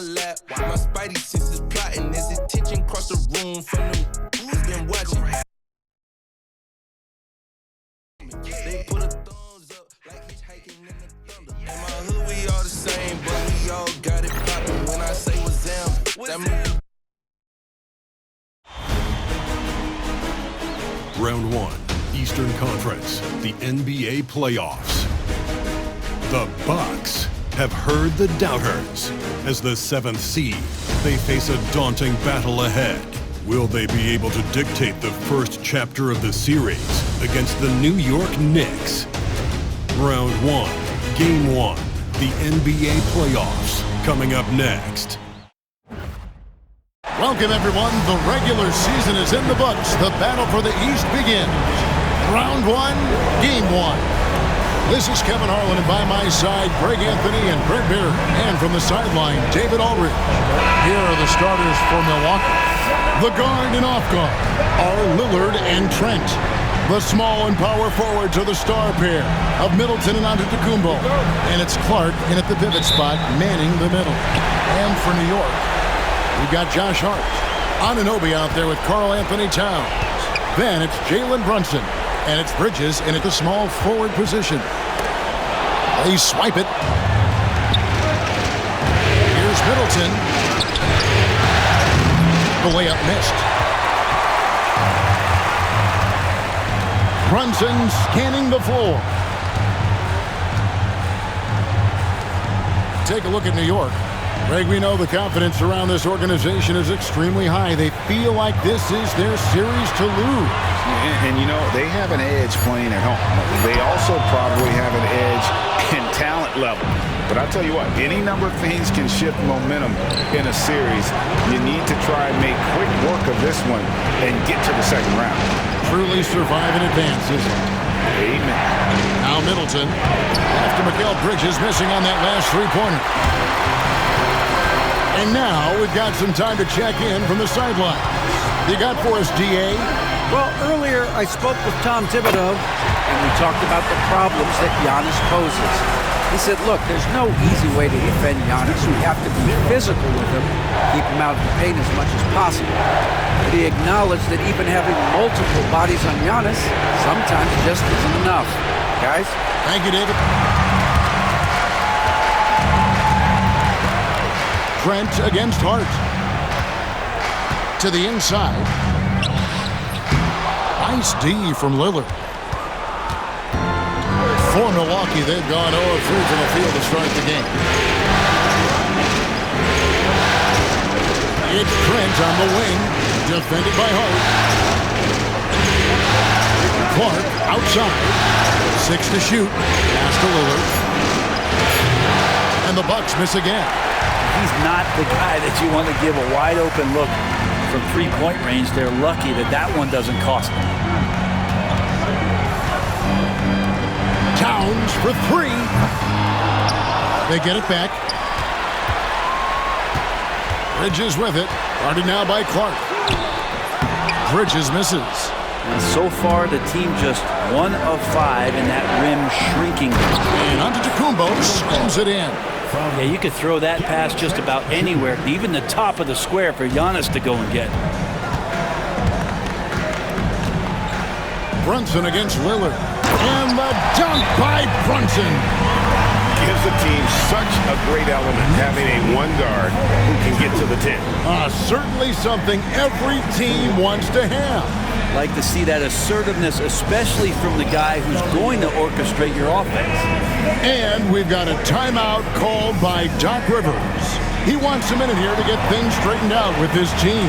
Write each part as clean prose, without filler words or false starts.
lap. My spidey senses plotting as his attention cross the room from them who's been watching. They put a thumbs up like hitchhiking in the thunder. In my hood, we all the same, but we all got it poppin'. When I say what's down, that means. Round 1, Eastern Conference, the NBA playoffs. The Bucks have heard the doubters. As the 7th seed, they face a daunting battle ahead. Will they be able to dictate the first chapter of the series against the New York Knicks? Round 1, Game 1, the NBA playoffs, coming up next. Welcome, everyone. The regular season is in the books. The battle for the East begins. Round 1, Game 1. This is Kevin Harlan, and by my side, Greg Anthony and Brent Beard. And from the sideline, David Aldridge. Here are the starters for Milwaukee. The guard and off guard are Lillard and Trent. The small and power forwards are the star pair of Middleton and Antetokounmpo. And it's Clark in at the pivot spot, manning the middle. And for New York, we've got Josh Hart. Anunoby out there with Karl Anthony Towns. Then it's Jalen Brunson. And it's Bridges in at the small forward position. They swipe it. Here's Middleton. The layup missed. Brunson scanning the floor. Take a look at New York. Greg, we know the confidence around this organization is extremely high. They feel like this is their series to lose. And you know, they have an edge playing at home. They also probably have an edge in talent level. But I'll tell you what, any number of things can shift momentum in a series. You need to try and make quick work of this one and get to the second round. Truly survive and advance, isn't it? Amen. Now Middleton, after Mikal Bridges missing on that last three-pointer. And now we've got some time to check in from the sideline. You got for us, D.A.? Well, earlier I spoke with Tom Thibodeau, and we talked about the problems that Giannis poses. He said, look, there's no easy way to defend Giannis. We have to be physical with him, keep him out of the paint as much as possible. But he acknowledged that even having multiple bodies on Giannis sometimes just isn't enough. Guys? Thank you, David. Trent against Hart. To the inside. Nice D from Lillard. For Milwaukee, they've gone 0-3 from the field to start the game. It's Trent on the wing, defended by Hart. Clark outside. 6 to shoot. Pass to Lillard. And the Bucks miss again. He's not the guy that you want to give a wide open look from three-point range. They're lucky that that one doesn't cost them. Towns for 3. They get it back. Bridges with it. Guarded now by Clark. Bridges misses. And so far, the team just 1 of 5 in that rim shrinking. And Antetokounmpo slams it in. Yeah, you could throw that pass just about anywhere, even the top of the square for Giannis to go and get. Brunson against Lillard. And the dunk by Brunson. Gives the team such a great element having a one guard who can get to the 10. Certainly something every team wants to have. Like to see that assertiveness, especially from the guy who's going to orchestrate your offense. And we've got a timeout called by Doc Rivers. He wants a minute here to get things straightened out with his team.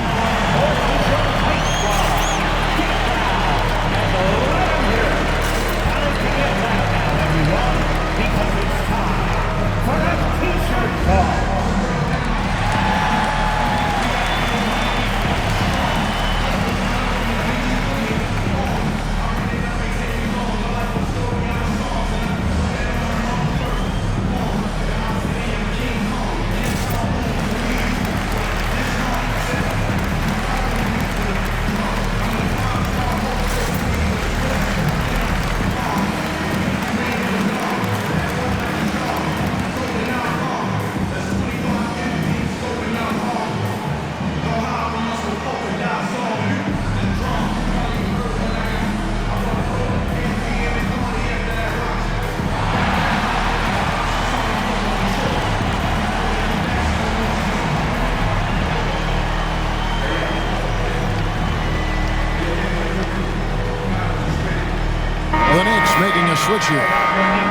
switch here.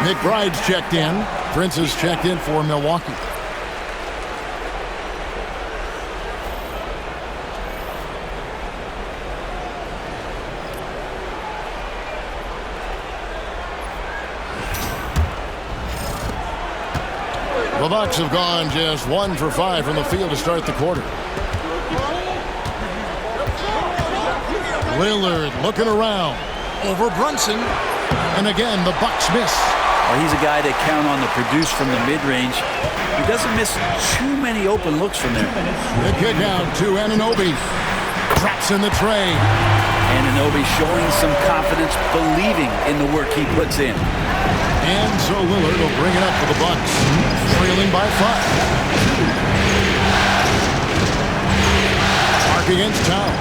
McBride's checked in. Prince is checked in for Milwaukee. The Bucks have gone just 1 for 5 from the field to start the quarter. Lillard looking around. Over Brunson. And again, the Bucks miss. Well, he's a guy that count on to produce from the mid-range. He doesn't miss too many open looks from there. The kick out to Anunoby. Traps in the tray. Anunoby showing some confidence, believing in the work he puts in. And so Lillard will bring it up for the Bucks, trailing by 5. Mark against Towns.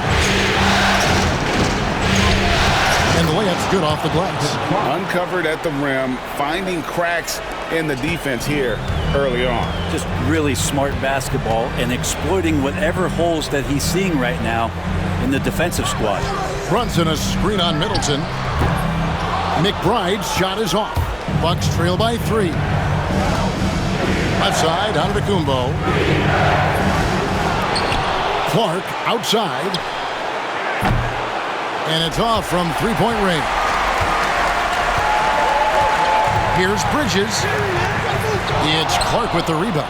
And the layup's good off the glass. Uncovered at the rim, finding cracks in the defense here early on. Just really smart basketball and exploiting whatever holes that he's seeing right now in the defensive squad. Brunson a screen on Middleton. McBride's shot is off. Bucks trail by 3. Left side, Antetokounmpo. Clark outside. And it's off from three-point range. Here's Bridges. It's Clark with the rebound.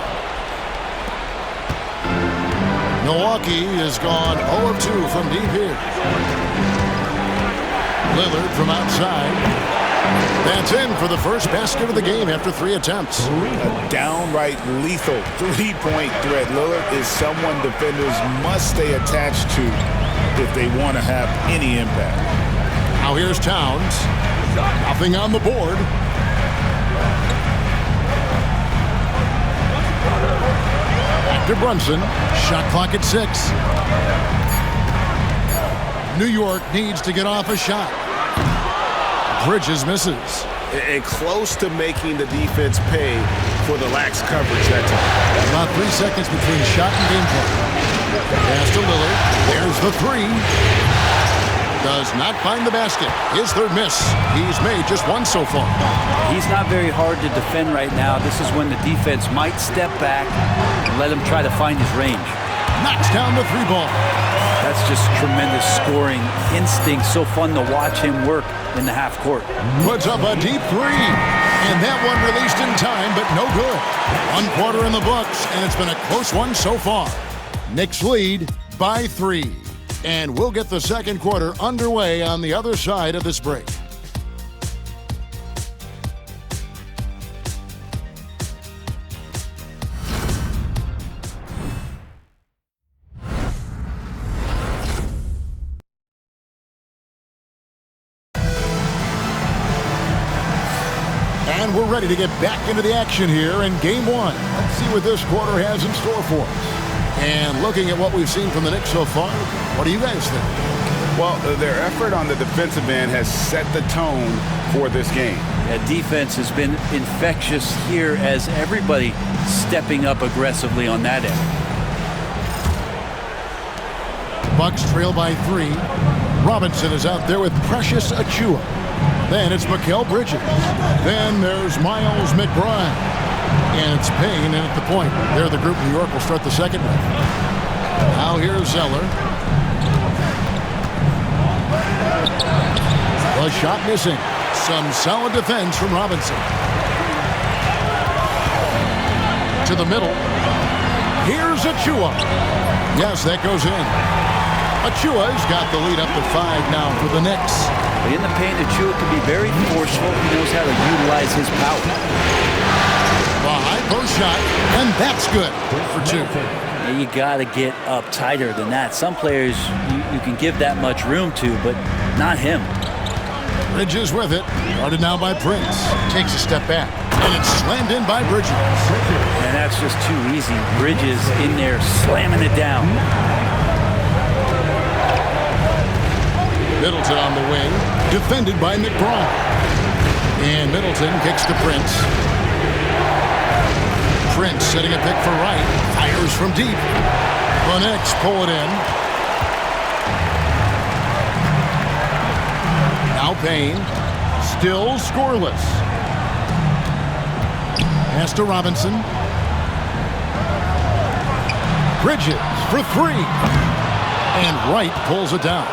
Milwaukee has gone 0 of 2 from deep here. Lillard from outside. That's in for the first basket of the game after 3 attempts. A downright lethal three-point threat. Lillard is someone defenders must stay attached to if they want to have any impact. Now here's Towns. Nothing on the board. Back to Brunson. Shot clock at 6. New York needs to get off a shot. Bridges misses. And close to making the defense pay for the lax coverage that time. About 3 seconds between shot and game clock. Pass to Lillard. There's the 3. Does not find the basket. His third miss. He's made just 1 so far. He's not very hard to defend right now. This is when the defense might step back and let him try to find his range. Knocks down the 3 ball. That's just tremendous scoring instinct. So fun to watch him work in the half court. Puts up a deep 3. And that one released in time, but no good. 1 quarter in the books, and it's been a close one so far. Knicks lead by 3. And we'll get the second quarter underway on the other side of this break. And we're ready to get back into the action here in Game 1. Let's see what this quarter has in store for us. And looking at what we've seen from the Knicks so far, what do you guys think? Well, their effort on the defensive end has set the tone for this game. That defense has been infectious here as everybody stepping up aggressively on that end. Bucks trail by 3. Robinson is out there with Precious Achiuwa. Then it's Mikal Bridges. Then there's Miles McBride. And it's Payne in at the point. They're the group New York will start the second with. Now here's Zeller. The shot missing. Some solid defense from Robinson. To the middle. Here's Achiuwa. Yes, that goes in. Achiuwa's got the lead up to 5 now for the Knicks. In the paint, Achiuwa can be very forceful. He knows how to utilize his power. The high post shot, and that's good for 2. You got to get up tighter than that. Some players you can give that much room to, but not him. Bridges with it. Guarded now by Prince. Takes a step back, and it's slammed in by Bridges. And that's just too easy. Bridges in there slamming it down. Middleton on the wing, defended by McBride. And Middleton kicks to Prince. Prince setting a pick for right. Fires from deep. The Knicks pull it in. Now Payne. Still scoreless. Pass to Robinson. Bridges for three. And Wright pulls it down.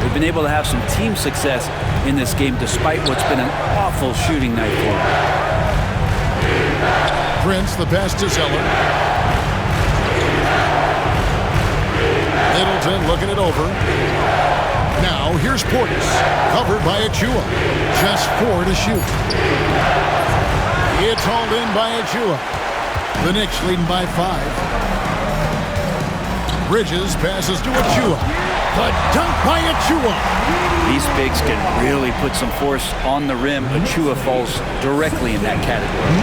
They've been able to have some team success in this game despite what's been an awful shooting night for them. Prince, the pass to Zeller. Middleton looking it over. Now here's Portis, covered by Achua. Just 4 to shoot. It's hauled in by Achua. The Knicks leading by 5. Bridges passes to Achua. The dunk by Achua. These bigs can really put some force on the rim. Achua falls directly in that category.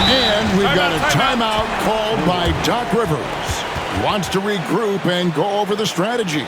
And we've got a timeout called by Doc Rivers. He wants to regroup and go over the strategy.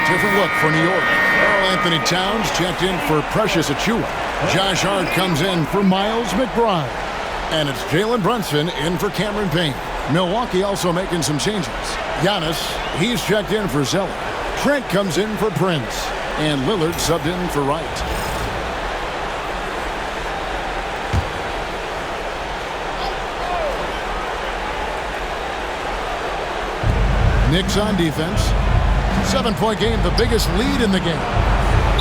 Different look for New York. Karl-Anthony Towns checked in for Precious Achua. Josh Hart comes in for Miles McBride. And it's Jalen Brunson in for Cameron Payne. Milwaukee also making some changes. Giannis, he's checked in for Zeller. Trent comes in for Prince. And Lillard subbed in for Wright. Knicks on defense. 7-point game, the biggest lead in the game.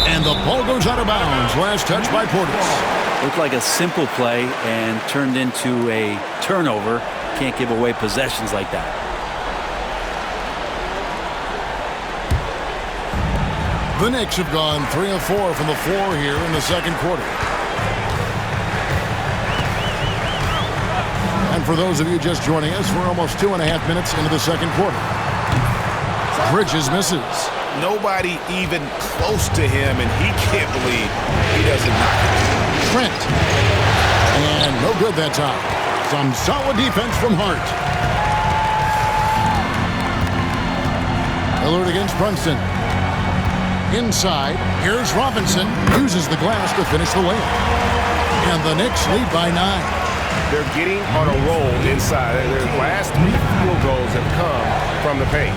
And the ball goes out of bounds. Last touch by Portis. Looked like a simple play and turned into a turnover. Can't give away possessions like that. The Knicks have gone 3 of 4 from the floor here in the second quarter. And for those of you just joining us, we're almost 2.5 minutes into the second quarter. Bridges misses. Nobody even close to him, and he can't believe he doesn't knock it. Trent. And no good that time. Some solid defense from Hart. Lillard against Brunson. Inside, here's Robinson. Uses the glass to finish the layup. And the Knicks lead by 9. They're getting on a roll inside. Their last 3 field goals have come from the paint.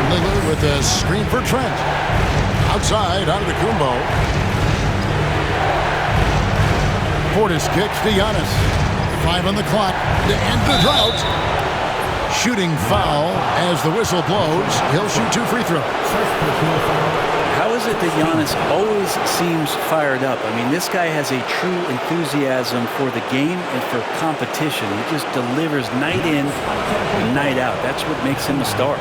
Lillard with a screen for Trent. Outside, out of the Kumbo. Portis kicks to Giannis. 5 on the clock to end the drought. Shooting foul as the whistle blows. He'll shoot 2 free throws. How is it that Giannis always seems fired up? I mean, this guy has a true enthusiasm for the game and for competition. He just delivers night in and night out. That's what makes him a star.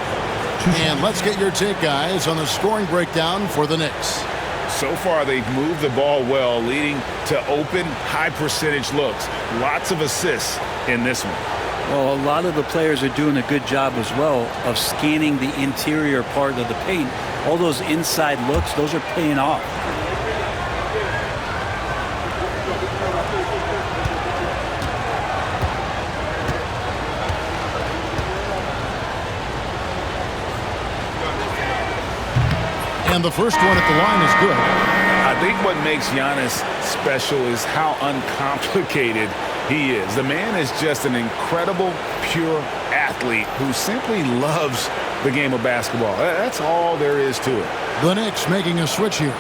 And let's get your take, guys, on the scoring breakdown for the Knicks. So far, they've moved the ball well, leading to open, high-percentage looks. Lots of assists in this one. Well, a lot of the players are doing a good job as well of scanning the interior part of the paint. All those inside looks, those are paying off. And the first one at the line is good. I think what makes Giannis special is how uncomplicated he is. The man is just an incredible pure athlete who simply loves the game of basketball. That's all there is to it. The Knicks making a switch here.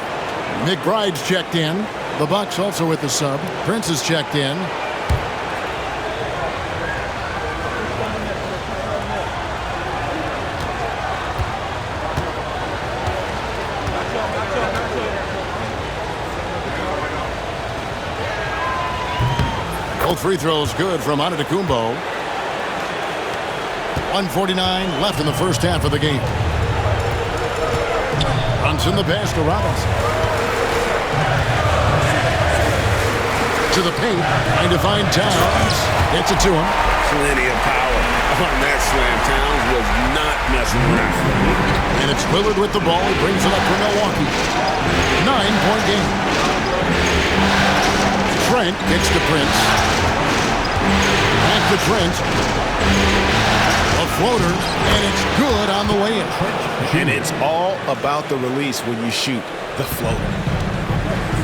McBride's checked in. The Bucks also with the sub. Prince is checked in. Both free throws good from Antetokounmpo. 1:49 left in the first half of the game. Brunson the pass to Robinson. To the paint, trying to find Towns. Gets it to him. Plenty of power on that slam. Towns was not messing around. And it's Lillard with the ball. He brings it up for Milwaukee. 9-point game. Trent gets to Prince. Back to Trent. A floater, and it's good on the way in. And it's all about the release when you shoot the floater.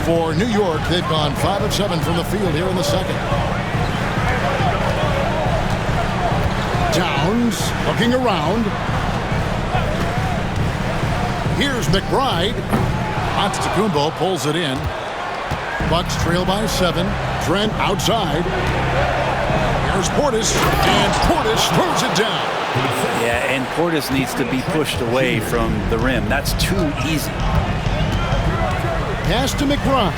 For New York, they've gone 5 of 7 from the field here in the second. Towns looking around. Here's McBride. Antetokounmpo pulls it in. Bucks trail by 7. Trent outside. Here's Portis, and Portis throws it down. Yeah, and Portis needs to be pushed away from the rim. That's too easy. Pass to McBride.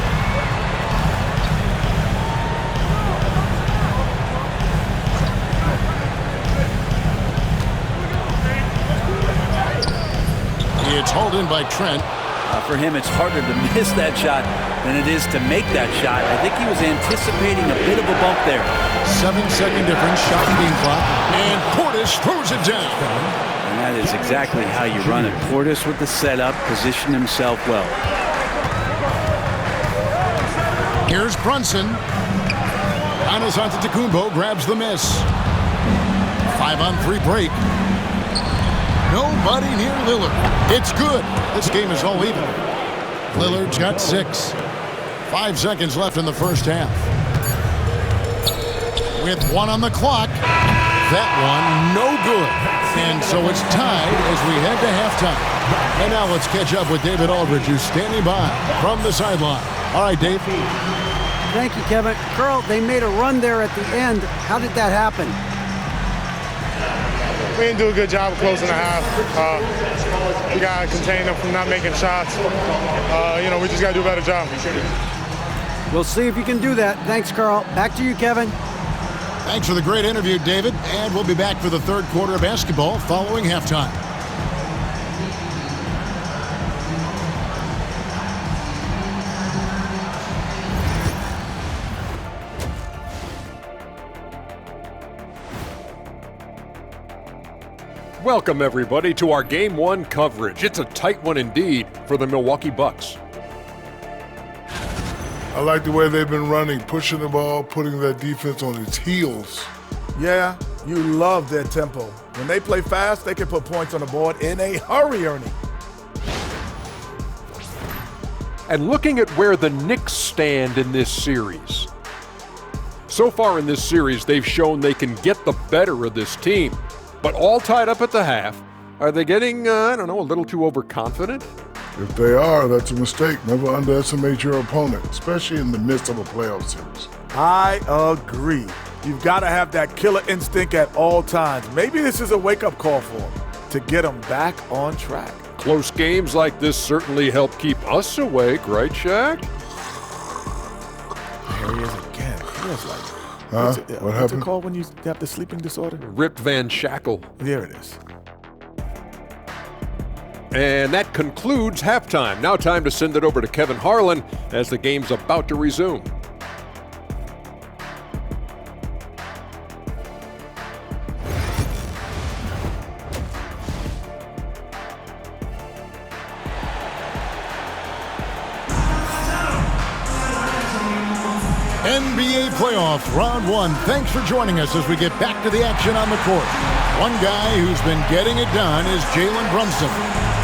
It's hauled in by Trent. For him, it's harder to miss that shot than it is to make that shot. I think he was anticipating a bit of a bump there. 7-second difference, shot and beam clock, and Portis throws it down. And that is exactly how you run it. Portis with the setup, positioned himself well. Here's Brunson. Giannis Antetokounmpo grabs the miss. 5-on-3 break. Nobody near Lillard. It's good. This game is all even. Lillard's got 6. 5 seconds left in the first half. With 1 on the clock, that one no good. And so it's tied as we head to halftime. And now let's catch up with David Aldridge, who's standing by from the sideline. All right, Dave. Thank you, Kevin. Carl, they made a run there at the end. How did that happen? We didn't do a good job of closing the half. We got to contain them from not making shots. We just got to do a better job. We'll see if you can do that. Thanks, Carl. Back to you, Kevin. Thanks for the great interview, David. And we'll be back for the third quarter of basketball following halftime. Welcome, everybody, to our Game 1 coverage. It's a tight one indeed for the Milwaukee Bucks. I like the way they've been running, pushing the ball, putting that defense on its heels. Yeah, you love their tempo. When they play fast, they can put points on the board in a hurry, Ernie. And looking at where the Knicks stand in this series. So far in this series, they've shown they can get the better of this team. But all tied up at the half. Are they getting, a little too overconfident? If they are, that's a mistake. Never underestimate your opponent, especially in the midst of a playoff series. I agree. You've got to have that killer instinct at all times. Maybe this is a wake-up call for them to get them back on track. Close games like this certainly help keep us awake, right, Shaq? There he is again. Feels like what what's happened? it called when you have the sleeping disorder? Rip Van Shackle. There it is. And that concludes halftime. Now time to send it over to Kevin Harlan as the game's about to resume. NBA playoffs, round 1. Thanks for joining us as we get back to the action on the court. One guy who's been getting it done is Jalen Brunson.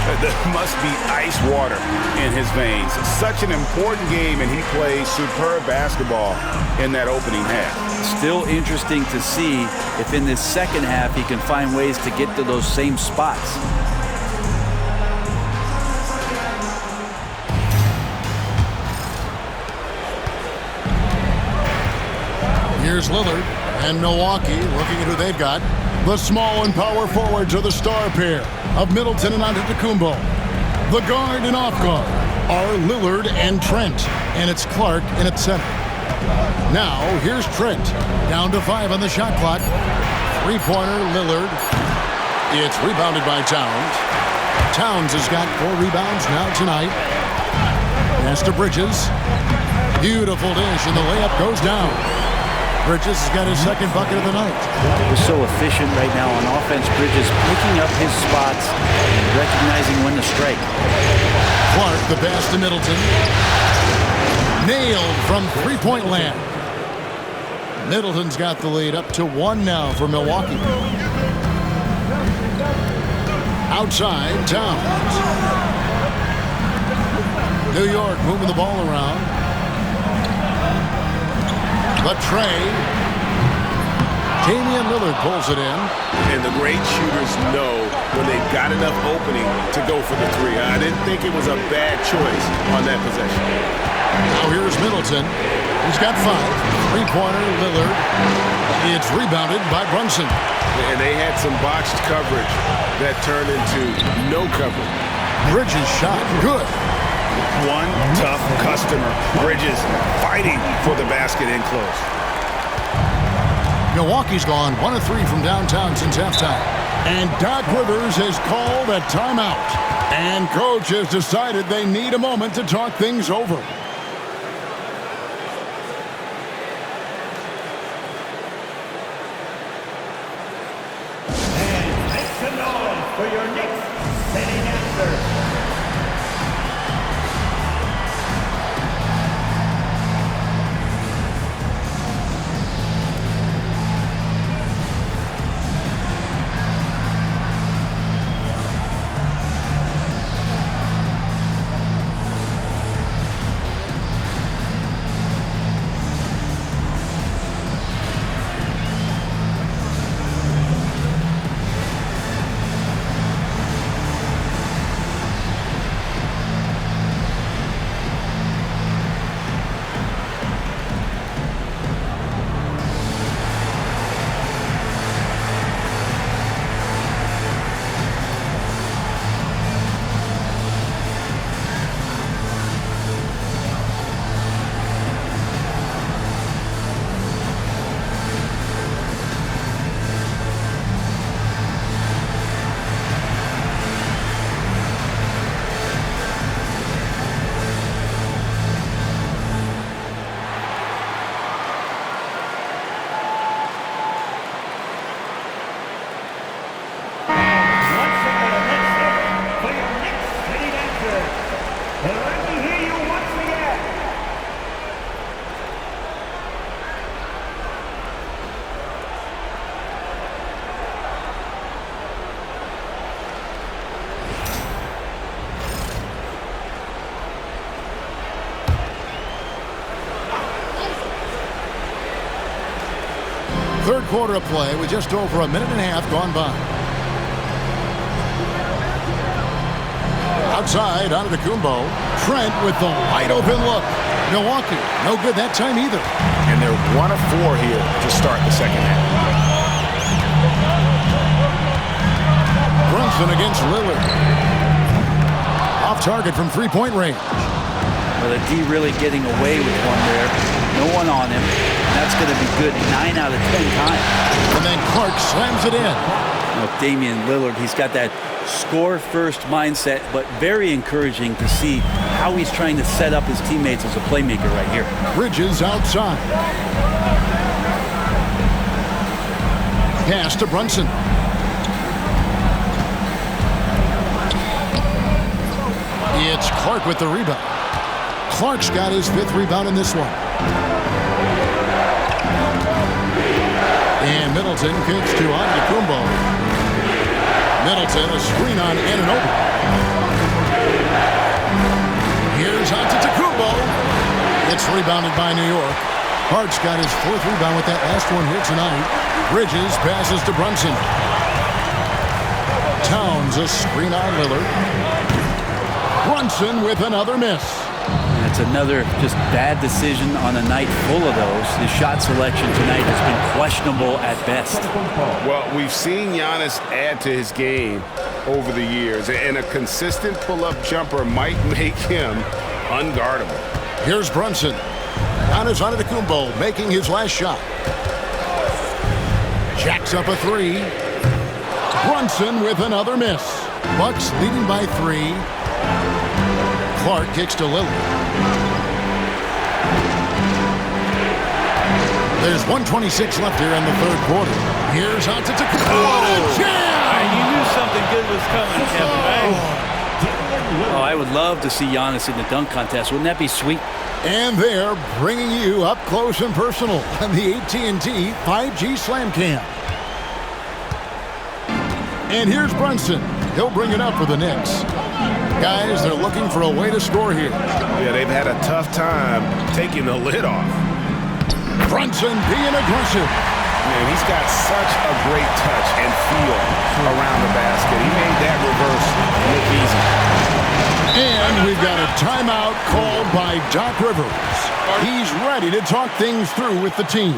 There must be ice water in his veins. Such an important game, and he plays superb basketball in that opening half. Still interesting to see if in this second half he can find ways to get to those same spots. Here's Lillard and Milwaukee looking at who they've got. The small and power forwards are the star pair of Middleton and Antetokounmpo. The guard and off guard are Lillard and Trent, and it's Clark in at center. Now, here's Trent, down to 5 on the shot clock. Three-pointer, Lillard. It's rebounded by Towns. Towns has got 4 rebounds now tonight. Pass to Bridges. Beautiful dish, and the layup goes down. Bridges has got his second bucket of the night. He's so efficient right now on offense. Bridges picking up his spots and recognizing when to strike. Clark, the pass to Middleton. Nailed from three-point land. Middleton's got the lead up to 1 now for Milwaukee. Outside, Towns. New York moving the ball around. But Trey. Damian Lillard pulls it in. And the great shooters know when they've got enough opening to go for the three. I didn't think it was a bad choice on that possession. Now here's Middleton. He's got 5. Three-pointer, Lillard. It's rebounded by Brunson. And they had some botched coverage that turned into no coverage. Bridges shot good. One tough customer. Bridges fighting for the basket in close. Milwaukee's gone 1 of 3 from downtown since halftime. And Doc Rivers has called a timeout. And coach has decided they need a moment to talk things over. And make some noise for your Knicks sitting answer. Third quarter of play with just over a minute and a half gone by. Outside, Antetokounmpo. Trent with the wide open look. Milwaukee, no good that time either. And they're 1 of 4 here to start the second half. Brunson against Lillard. Off target from three-point range. Well, the D really getting away with one there. No one on him. That's going to be good 9 out of 10 times. And then Clark slams it in. Now, Damian Lillard, he's got that score-first mindset, but very encouraging to see how he's trying to set up his teammates as a playmaker right here. Bridges outside. Pass to Brunson. It's Clark with the rebound. Clark's got his 5th rebound in this one. And Middleton kicks to Antetokounmpo. Middleton, a screen on Anunoby. Here's Antetokounmpo. It's rebounded by New York. Hart's got his 4th rebound with that last one here tonight. Bridges passes to Brunson. Towns, a screen on Lillard. Brunson with another miss. That's another just bad decision on a night full of those. His shot selection tonight has been questionable at best. Well, we've seen Giannis add to his game over the years, and a consistent pull-up jumper might make him unguardable. Here's Brunson. Giannis Antetokounmpo making his last shot. Jacks up a 3. Brunson with another miss. Bucks leading by 3. Clark kicks to Lillard. There's 1:26 left here in the 3rd quarter. Here's Antetokounmpo. What a jam! You knew something good was coming, Kevin, right? Oh, I would love to see Giannis in the dunk contest. Wouldn't that be sweet? And they're bringing you up close and personal on the AT&T 5G Slam Cam. And here's Brunson. He'll bring it up for the Knicks. Guys, they're looking for a way to score here. Yeah, they've had a tough time taking the lid off. Brunson being aggressive. Man, he's got such a great touch and feel around the basket. He made that reverse look easy. And we've got a timeout called by Doc Rivers. He's ready to talk things through with the team.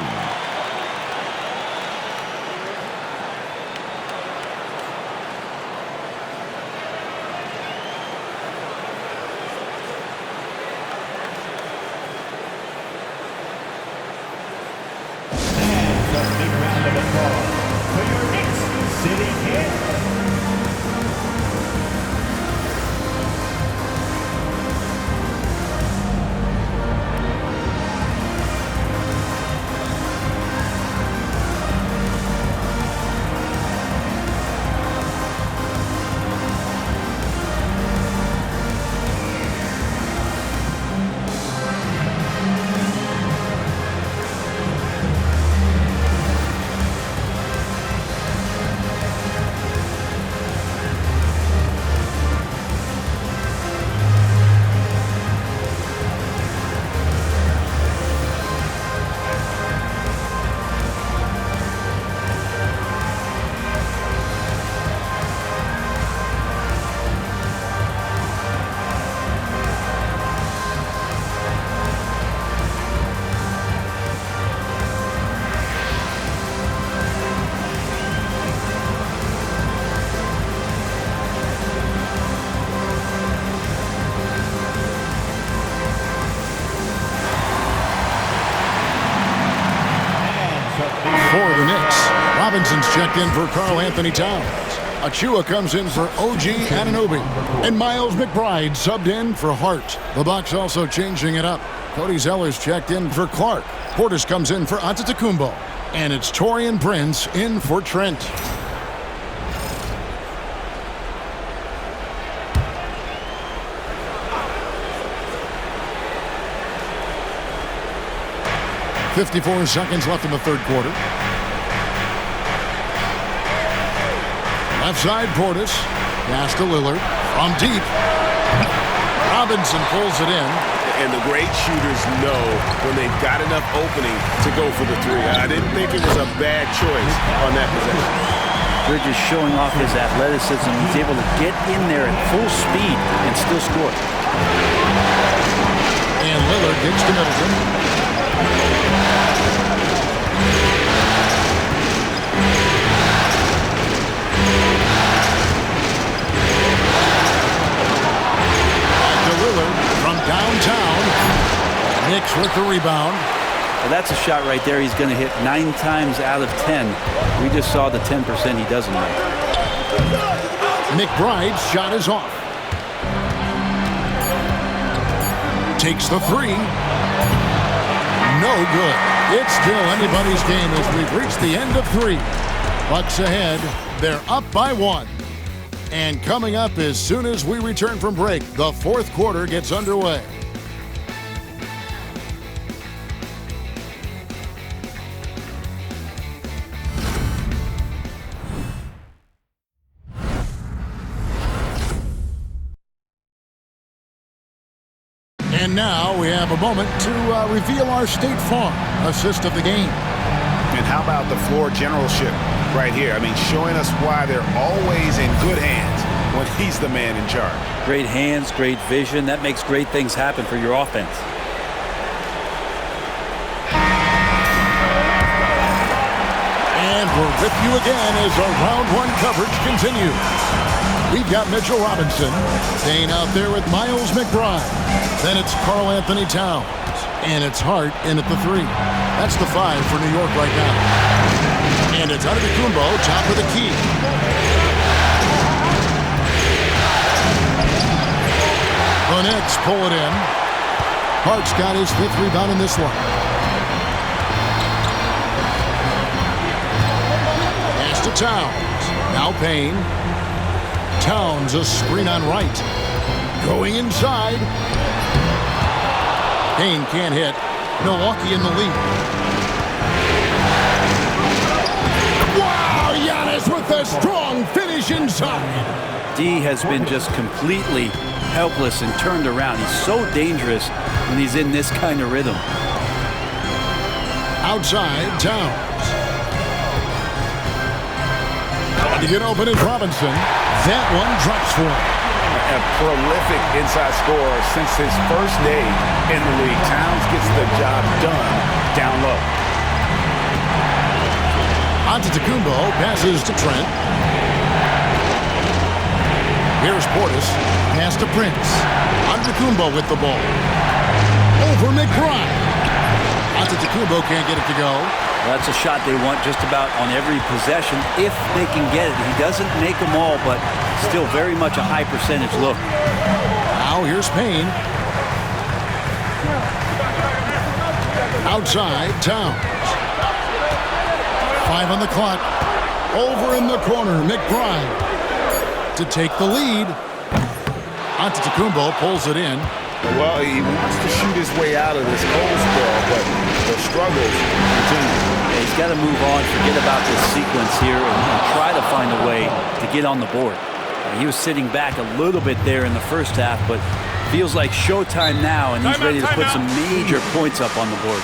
For the Knicks, Robinson's checked in for Karl-Anthony Towns. Achua comes in for OG Anunoby. And Miles McBride subbed in for Hart. The Bucks also changing it up. Cody Zeller's checked in for Clark. Portis comes in for Antetokounmpo. And it's Taurean Prince in for Trent. .54 seconds left in the 3rd quarter. Left side, Portis. Pass to Lillard. From deep. Robinson pulls it in. And the great shooters know when they've got enough opening to go for the 3. I didn't think it was a bad choice on that possession. Bridges showing off his athleticism. He's able to get in there at full speed and still score. And Lillard gets to Middleton. From downtown. Knicks with the rebound. Well, that's a shot right there he's going to hit 9 times out of 10. We just saw the 10% he doesn't make. McBride's shot is off. Takes the 3. No good. It's still anybody's game as we've reached the end of 3. Bucks ahead. They're up by 1. And coming up as soon as we return from break, the 4th quarter gets underway. And now we have a moment to reveal our State Farm assist of the game. And how about the floor generalship right here? I mean, showing us why they're always in good hands when he's the man in charge. Great hands, great vision. That makes great things happen for your offense. And we're with you again as our round one coverage continues. We've got Mitchell Robinson staying out there with Miles McBride. Then it's Karl Anthony Towns. And it's Hart in at the 3. That's the 5 for New York right now. And it's Antetokounmpo, top of the key. The Knicks pull it in. Hart's got his 5th rebound in this one. Pass to Towns. Now Payne. Towns a screen on right. Going inside. Payne can't hit. Milwaukee in the lead. Wow, Giannis with a strong finish inside. D has been just completely helpless and turned around. He's so dangerous when he's in this kind of rhythm. Outside, Towns. To get open is Robinson. That one drops for him. A prolific inside scorer since his first day in the league. Towns gets the job done down low. Antetokounmpo passes to Trent. Here's Portis. Pass to Prince. Antetokounmpo with the ball. Over McBride. Antetokounmpo can't get it to go. Well, that's a shot they want just about on every possession if they can get it. He doesn't make them all, but still very much a high percentage look. Now here's Payne. Outside, Towns. 5 on the clock. Over in the corner, McBride to take the lead. Antetokounmpo pulls it in. Well, he wants to shoot his way out of this cold spell, but the struggles continue. He's got to move on, forget about this sequence here, and try to find a way to get on the board. He was sitting back a little bit there in the first half, but feels like showtime now, and he's ready to put some major points up on the board.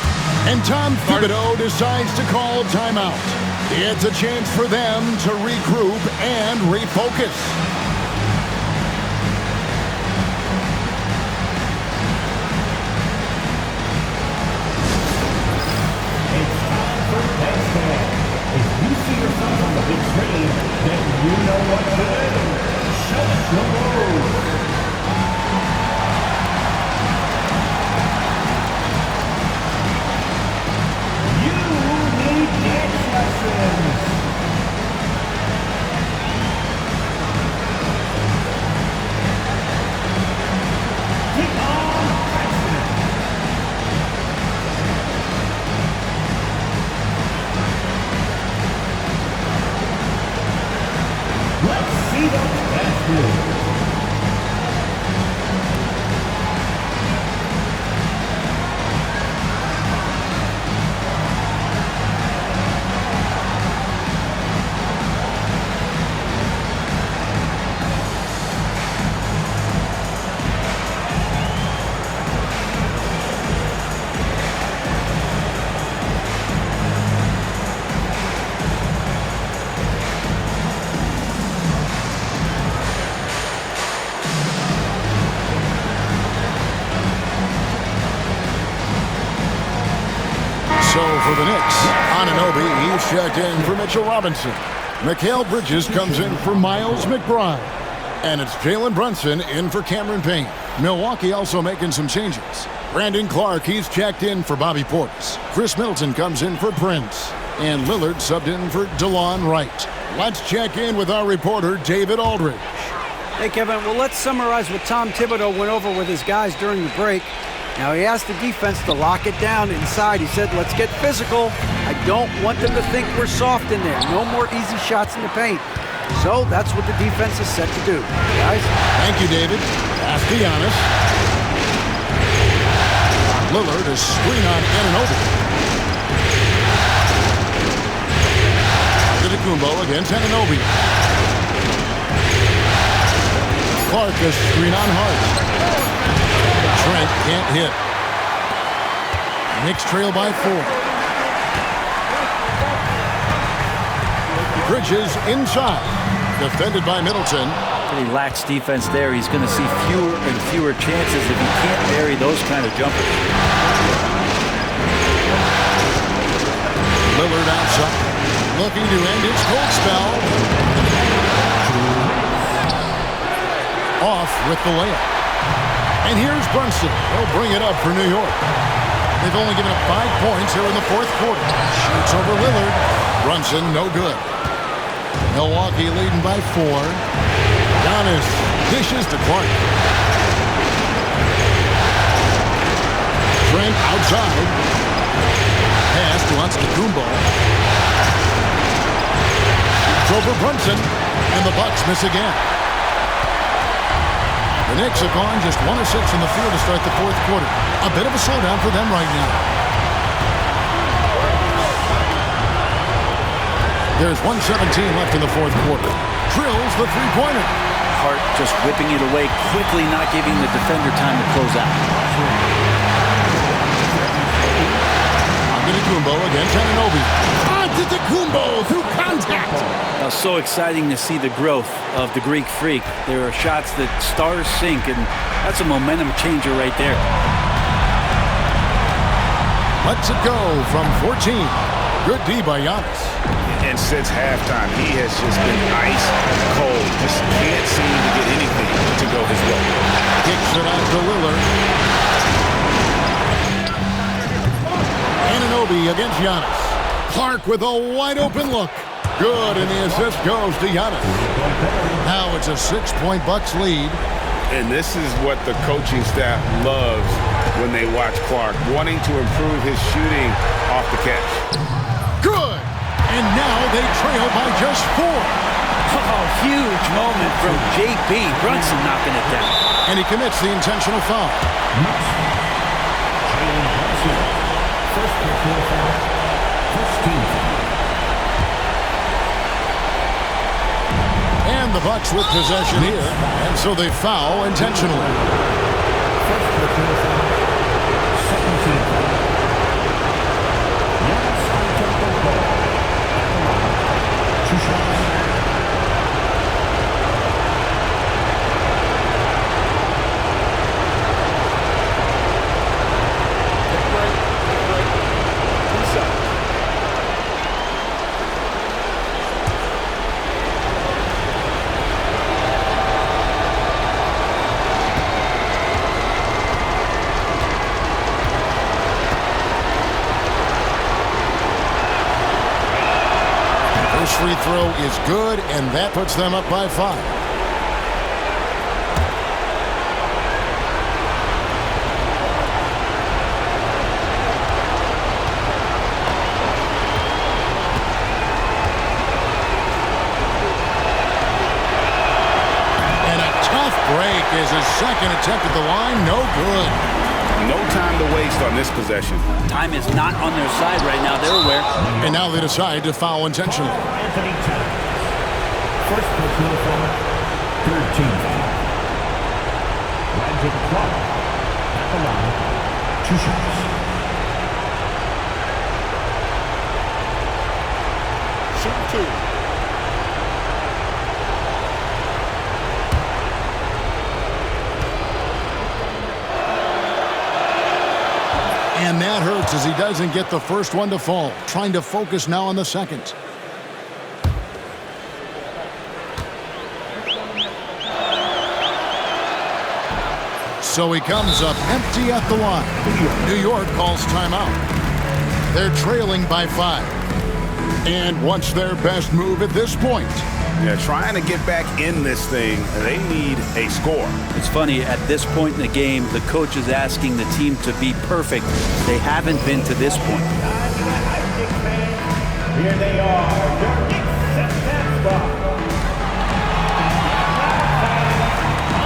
And Tom Thibodeau decides to call timeout. It's a chance for them to regroup and refocus. If you see yourself on the big screen, then you know what to do. Show us your move. You need dance lessons. Take on Tyson. Let's see those dance moves. So for the Knicks, Anunoby, he's checked in for Mitchell Robinson. Mikal Bridges comes in for Miles McBride. And it's Jalen Brunson in for Cameron Payne. Milwaukee also making some changes. Brandon Clark, he's checked in for Bobby Portis. Chris Middleton comes in for Prince. And Lillard subbed in for DeLon Wright. Let's check in with our reporter, David Aldridge. Hey, Kevin, well, let's summarize what Tom Thibodeau went over with his guys during the break. Now, he asked the defense to lock it down inside. He said, let's get physical. I don't want them to think we're soft in there. No more easy shots in the paint. So that's what the defense is set to do. Guys? Thank you, David. Pass to Giannis. Lillard is screen on Anunoby. Antetokounmpo against Anunoby. Clark is screen on Hart. Trent can't hit. Knicks trail by 4. Bridges inside. Defended by Middleton. Pretty lax defense there. He's going to see fewer and fewer chances if he can't bury those kind of jumpers. Lillard outside. Looking to end his cold spell. Off with the layup. And here's Brunson. He'll bring it up for New York. They've only given up 5 points here in the fourth quarter. Shoots over Lillard. Brunson, no good. Milwaukee leading by 4. Giannis dishes to Clark. Trent outside. Pass to Antetokounmpo. It's over Brunson. And the Bucks miss again. The Knicks have gone just 1 of 6 in the field to start the fourth quarter. A bit of a slowdown for them right now. There's 1:17 left in the fourth quarter. Drills the three-pointer. Hart just whipping it away quickly, not giving the defender time to close out. Antetokounmpo against Anunoby. Antetokounmpo through contact. Now, so exciting to see the growth of the Greek Freak. There are shots that stars sink, and that's a momentum changer right there. Lets it go from 14. Good D by Giannis. And since halftime, he has just been ice cold. Just can't seem to get anything to go his way. Kicks it out to Lillard. Anunoby against Giannis. Clark with a wide open look. Good, and the assist goes to Giannis. Now it's a 6-point Bucks lead. And this is what the coaching staff loves when they watch Clark, wanting to improve his shooting off the catch. Good! And now they trail by just 4. Oh, huge moment from J.B. Brunson knocking it down. And he commits the intentional foul. First personal foul. First team foul. And the Bucks with possession here, and so they foul intentionally. First personal foul. Second team foul. Giannis Antetokounmpo at the line. 2 shots. Free throw is good, and that puts them up by 5. And a tough break is his second attempt at the line. No good. No time to waste on this possession. Time is not on their side right now. They're aware. And now they decide to foul intentionally. Anthony Towns. First personal foul. Third team foul. Brandon Clark at the line. 2 shots. Shoot 2. And that hurts as he doesn't get the first one to fall. Trying to focus now on the second. So he comes up empty at the line. New York calls timeout. They're trailing by 5. And what's their best move at this point? Yeah, trying to get back in this thing, they need a score. It's funny, at this point in the game, the coach is asking the team to be perfect. They haven't been to this point. Here they are, your Knicks at Nashville.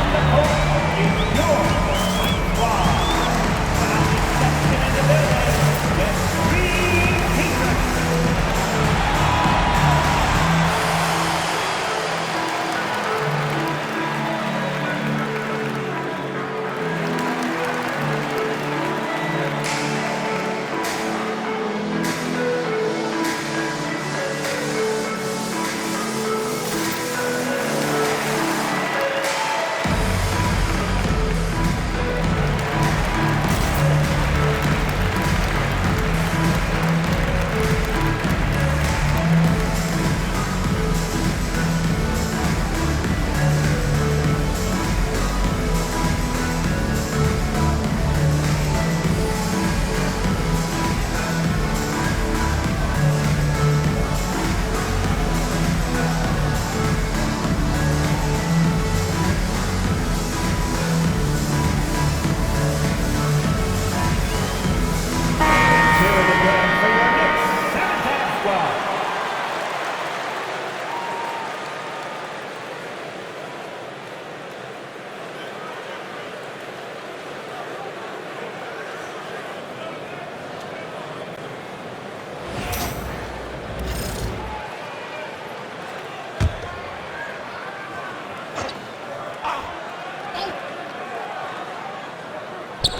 On the court is your squad. Section in the building, the Three Kingdoms.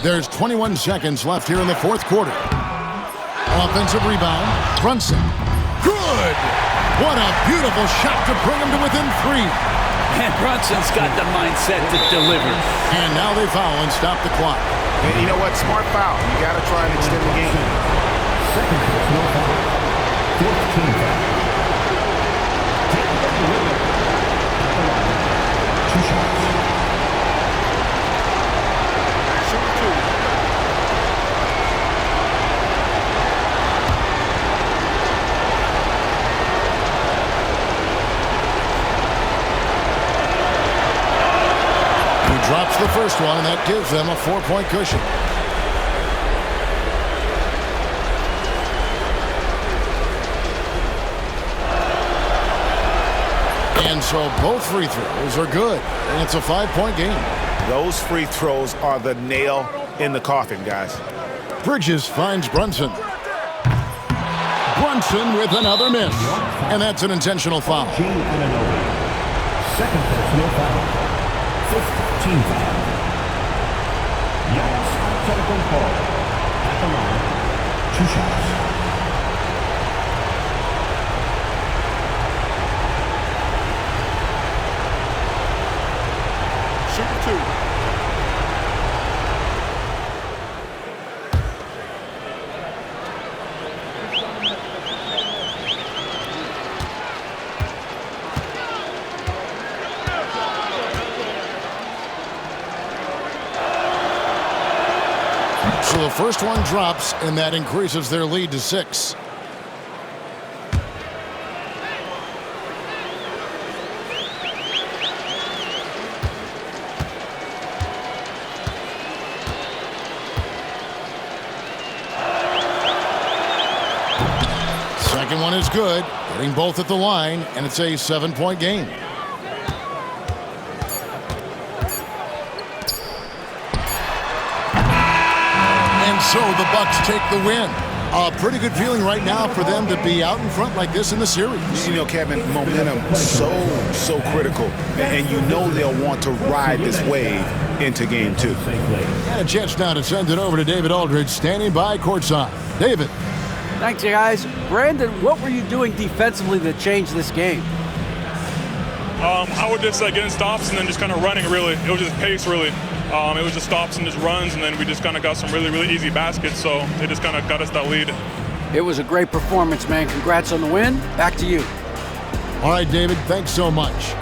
There's 21 seconds left here in the fourth quarter. Offensive rebound, Brunson. Good! What a beautiful shot to bring him to within 3. And Brunson's got the mindset to deliver. And now they foul and stop the clock. And you know what? Smart foul. You got to try and extend the game. Second personal foul. 15 foul. Two shots. Drops the first one, and that gives them a 4-point cushion. And so both free throws are good, and it's a 5-point game. Those free throws are the nail in the coffin, guys. Bridges finds Brunson. Brunson with another miss, and that's an intentional foul. Second personal foul. 15 foul. Giannis Antetokounmpo at the line. 2 shots. Shoot 2. So the first one drops, and that increases their lead to 6. Second one is good, hitting both at the line, and it's a 7-point game. So the Bucks take the win. A pretty good feeling right now for them to be out in front like this in the series. You know, Kevin, momentum so critical. And you know they'll want to ride this wave into game 2. And a chance now to send it over to David Aldridge, standing by courtside. David. Thanks, you guys. Brandon, what were you doing defensively to change this game? I would just get in stops and then just kind of running, really. It was just pace, really. It was just stops and just runs, and then we just kind of got some really easy baskets, so it just kind of got us that lead. It was a great performance, man. Congrats on the win. Back to you. All right, David, thanks so much.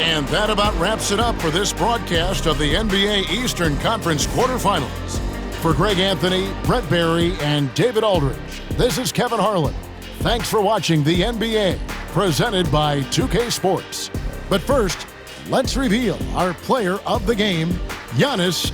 And that about wraps it up for this broadcast of the NBA Eastern Conference quarterfinals. For Greg Anthony, Brent Barry, and David Aldridge, this is Kevin Harlan. Thanks for watching the NBA, presented by 2K Sports. But first, let's reveal our player of the game, Giannis